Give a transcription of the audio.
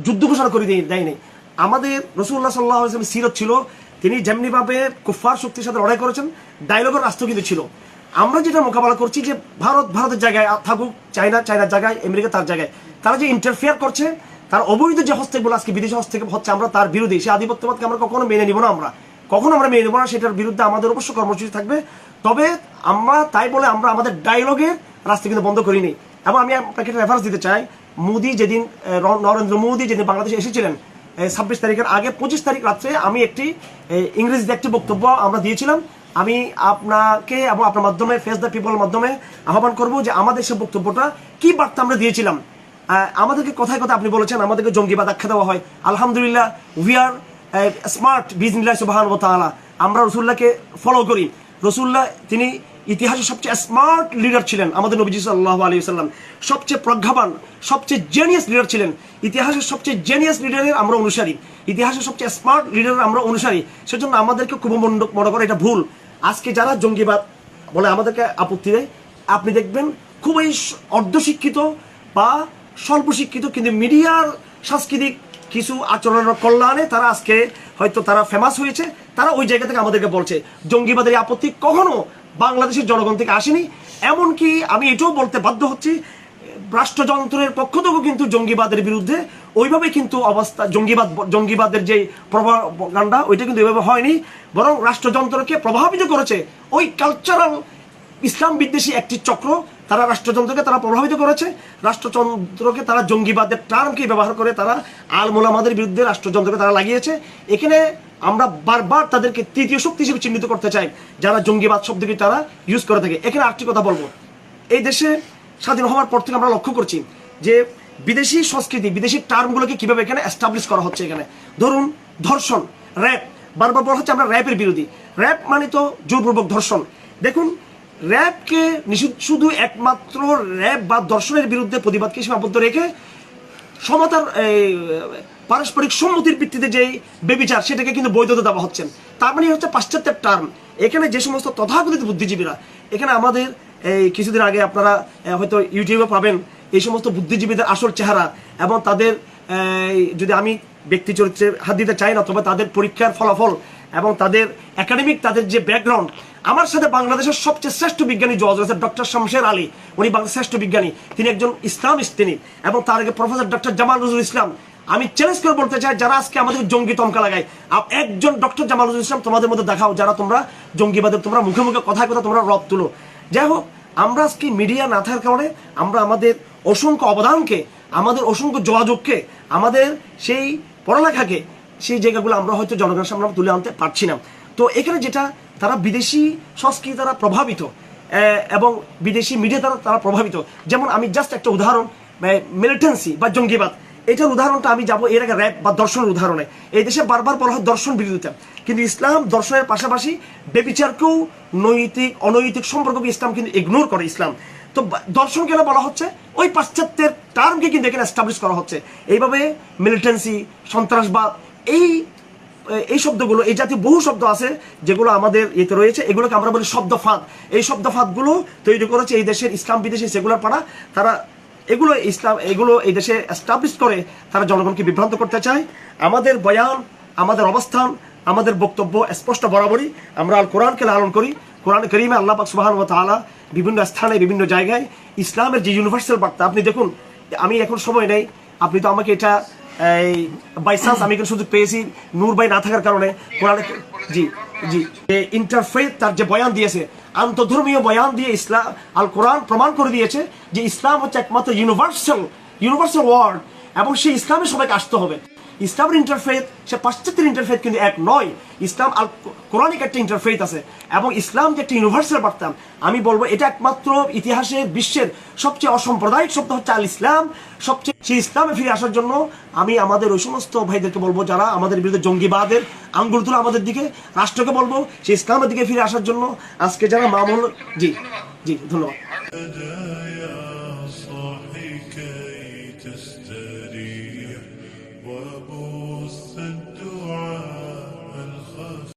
যুদ্ধ ঘোষণা করে দেয় নাই। আমাদের রাসূলুল্লাহ সাল্লাল্লাহু আলাইহি ওয়াসাল্লামের সিরত ছিল, তিনি যেমনিভাবে কুফফার শক্তির সাথে লড়াই করেছেন, ডায়লগের রাস্তা কিন্তু ছিল। আমরা যেটা মোকাবেলা করছি যে ভারতের জায়গায় থাকুক, চায়নার জায়গায়, আমেরিকা তার জায়গায়, তারা যে ইন্টারফেয়ার করছে, তার অবৈধ যে হস্তক্ষেপগুলো আজকে বিদেশি হস্তক্ষেপ হচ্ছে, আমরা তার বিরোধী। সেই আধিপত্যবাদকে আমরা কখনো মেনে নিব না, কখনো আমরা মেনে নেব না। সেটার বিরুদ্ধে আমাদের অবশ্য কর্মসূচি থাকবে। তবে আমরা তাই বলে আমরা আমাদের ডায়লগের রাস্তা কিন্তু বন্ধ করিনি। এবং আমি আপনাকে একটা রেফারেন্স দিতে চাই, নরেন্দ্র মোদী যেদিন বাংলাদেশে এসেছিলেন 26 তারিখের আগে 25 তারিখ রাত্রে আমি একটি ইংরেজিতে একটি বক্তব্য আমরা দিয়েছিলাম। আমি আপনাকে এবং আপনার মাধ্যমে, ফেস দ্য পিপলের মাধ্যমে আহ্বান করবো যে আমাদের সে বক্তব্যটা কি বার্তা আমরা দিয়েছিলাম। আমাদেরকে কথায় কথা আপনি বলেছেন আমাদেরকে জঙ্গিবাদ আখ্যা দেওয়া হয়। আলহামদুলিল্লাহ, উই আর স্মার্ট বিজনিল্লাহ সুবহানাহু ওয়া তাআলা। আমরা রাসূলুল্লাহকে ফলো করি। রাসূলুল্লাহ তিনি ইতিহাসের সবচেয়ে স্মার্ট লিডার ছিলেন। আমাদের নবীজি সাল্লাল্লাহু আলাইহি ওয়াসাল্লাম সবচেয়ে প্রজ্ঞাবান, সবচেয়ে জেনিয়াস লিডার ছিলেন। ইতিহাসের সবচেয়ে জেনিয়াস লিডারের আমরা অনুসারী, ইতিহাসের সবচেয়ে স্মার্ট লিডারের আমরা অনুসারী। সেজন্য আমাদেরকে খুব মনে করে এটা ভুল। আজকে যারা জঙ্গিবাদ বলে আমাদেরকে আপত্তি দেয়, আপনি দেখবেন খুবই অর্ধশিক্ষিত বা স্বল্প শিক্ষিত, কিন্তু মিডিয়ার সাংস্কৃতিক কিছু আচরণের কল্যাণে তারা আজকে হয়তো তারা ফেমাস হয়েছে। তারা ওই জায়গা থেকে আমাদেরকে বলছে জঙ্গিবাদের আপত্তি কখনো বাংলাদেশের জনগণ থেকে আসেনি। এমনকি আমি এটাও বলতে বাধ্য হচ্ছি, রাষ্ট্রযন্ত্রের পক্ষ থেকেও কিন্তু জঙ্গিবাদের বিরুদ্ধে ওইভাবে কিন্তু অবস্থা, জঙ্গিবাদের যে প্রপাগান্ডা ওইটা কিন্তু ওইভাবে হয়নি, বরং রাষ্ট্রযন্ত্রকে প্রভাবিত করেছে ওই কালচারাল ইসলাম বিদ্বেষী একটি চক্র। তারা রাষ্ট্রযন্ত্রকে তারা প্রভাবিত করেছে, রাষ্ট্রযন্ত্রকে তারা জঙ্গিবাদের টার্মকে ব্যবহার করে তারা আল মোলামাদের বিরুদ্ধে রাষ্ট্রযন্ত্রকে তারা লাগিয়েছে। এখানে আমরা বারবার তাদেরকে তৃতীয় শক্তি হিসেবে চিহ্নিত করতে চাই, যারা জঙ্গিবাদ শব্দকে তারা ইউজ করে থাকে। এখানে আরেকটি কথা বলবো, এই দেশে স্বাধীন হওয়ার পর থেকে আমরা লক্ষ্য করছি যে বিদেশি সংস্কৃতি, বিদেশি টার্মগুলোকে কিভাবে এখানে এস্টাবলিশ করা হচ্ছে। এখানে ধরুন ধর্ষণ, র্যাপ, বারবার বলা হচ্ছে আমরা র্যাপের বিরোধী। র্যাপ মানে তো জোরপূর্বক ধর্ষণ। দেখুন, র্যাপকে শুধু একমাত্র র্যাপ বা ধর্ষণের বিরুদ্ধে প্রতিবাদকে সীমাবদ্ধ রেখে সমতার পারস্পরিক সম্মতির ভিত্তিতে যে বেবিচার, সেটাকে কিন্তু বৈধতা দেওয়া হচ্ছেন। তার মানে হচ্ছে পাশ্চাত্যের টার্ম। এখানে যে সমস্ত তথাকথিত বুদ্ধিজীবীরা, এখানে আমাদের এই কিছুদিন আগে আপনারা হয়তো ইউটিউবে পাবেন এই সমস্ত বুদ্ধিজীবীদের আসল চেহারা, এবং তাদের যদি আমি ব্যক্তি চরিত্রে হাত দিতে চাই না, তবে তাদের পরীক্ষার ফলাফল এবং তাদের একাডেমিক তাদের যে ব্যাকগ্রাউন্ড। আমার সাথে বাংলাদেশের সবচেয়ে শ্রেষ্ঠ বিজ্ঞানী জজ রয়েছে ডক্টর শামশের আলী, উনি বাংলাদেশের শ্রেষ্ঠ বিজ্ঞানী, তিনি একজন ইসলামিস্ট তিনি, এবং তার আগে প্রফেসর ডক্টর জামাল নজরুল ইসলাম। আমি চ্যালেঞ্জ করে বলতে চাই, যারা আজকে আমাদের জঙ্গি তমকা লাগায়, একজন ডক্টর জামাল নজরুল ইসলাম তোমাদের মধ্যে দেখাও, যারা তোমরা জঙ্গিবাদের তোমরা মুখে মুখে কথায় কথা তোমরা রব তুলো। যাই হোক, আমরা আজকে মিডিয়া না থাকার কারণে আমরা আমাদের অসংখ্য অবদানকে, আমাদের অসংখ্য যোগাযোগকে, আমাদের সেই পড়ালেখাকে, সেই জায়গাগুলো আমরা হয়তো জনগণের সামনে তুলে আনতে পারছি না। তো এখানে যেটা তারা বিদেশি সংস্কৃতি দ্বারা প্রভাবিত এবং বিদেশি মিডিয়া দ্বারা তারা প্রভাবিত। যেমন আমি জাস্ট একটা উদাহরণ, মিলিটেন্সি বা জঙ্গিবাদ, এটার উদাহরণটা আমি যাবো এর আগে র্যাপ বা দর্শনের উদাহরণে। এই দেশে বারবার বলা হয় দর্শন বিরোধিতা, কিন্তু ইসলাম দর্শনের পাশাপাশি বেবিচারকেও, নৈতিক অনৈতিক সম্পর্ককে ইসলাম কিন্তু ইগনোর করে ইসলাম। তো দর্শন কেন বলা হচ্ছে, ওই পাশ্চাত্যের টার্মকে কিন্তু এখানে এস্টাবলিশ করা হচ্ছে। এইভাবে মিলিটেন্সি, সন্ত্রাসবাদ, এই শব্দগুলো, এই জাতীয় বহু শব্দ আছে যেগুলো আমাদের ইয়েতে রয়েছে, এগুলোকে আমরা বলি শব্দ ফাঁদ। এই শব্দ ফাঁদগুলো তৈরি করেছে এই দেশের ইসলাম বিদেশি সেকুলার পাড়া। তারা এগুলো এই দেশে এস্টাবলিশ করে তারা জনগণকে বিভ্রান্ত করতে চায়। আমাদের বয়ান, আমাদের অবস্থান, আমাদের বক্তব্য স্পষ্ট বরাবরই। আমরা আল কোরআনকে লালন করি। কোরআন কারীমে আল্লাহ পাক সুবহানাহু ওয়া তাআলা বিভিন্ন স্থানে, বিভিন্ন জায়গায় ইসলামের যে ইউনিভার্সাল বার্তা, আপনি দেখুন, আমি এখন সময় নেই, আপনি তো আমাকে এটা বাই চান্স আমি কিন্তু সুযোগ পেয়েছি নূর ভাই না থাকার কারণে। কোরআন, জি জি, ইন্টারফেথ তার যে বয়ান দিয়েছে, আন্তধর্মীয় বয়ান দিয়ে ইসলাম, আল কোরআন প্রমাণ করে দিয়েছে যে ইসলাম হচ্ছে একমাত্র ইউনিভার্সাল ওয়ার্ড, এবং সেই ইসলামে সবাইকে আসতে হবে। ইসলামের ইন্টারফেথ সে পাশ্চাত্যের ইন্টারফেথ কিন্তু এক নয়। ইসলাম আল কোরআনিক একটা ইন্টারফেথ আছে, এবং ইসলাম যে একটা ইউনিভার্সাল বার্তা, আমি বলবো এটা একমাত্র ইতিহাসে বিশ্বের সবচেয়ে অসাম্প্রদায়িক শব্দ হচ্ছে আল ইসলাম। সেই ইসলামে ফিরে আসার জন্য আমি আমাদের ওই সমস্ত ভাইদেরকে বলবো যারা আমাদের বিরুদ্ধে জঙ্গিবাদের আঙ্গুল তুলে আমাদের দিকে, রাষ্ট্রকে বলবো সেই ইসলামের দিকে ফিরে আসার জন্য। আজকে যারা মামুল, জি জি, ধন্যবাদ।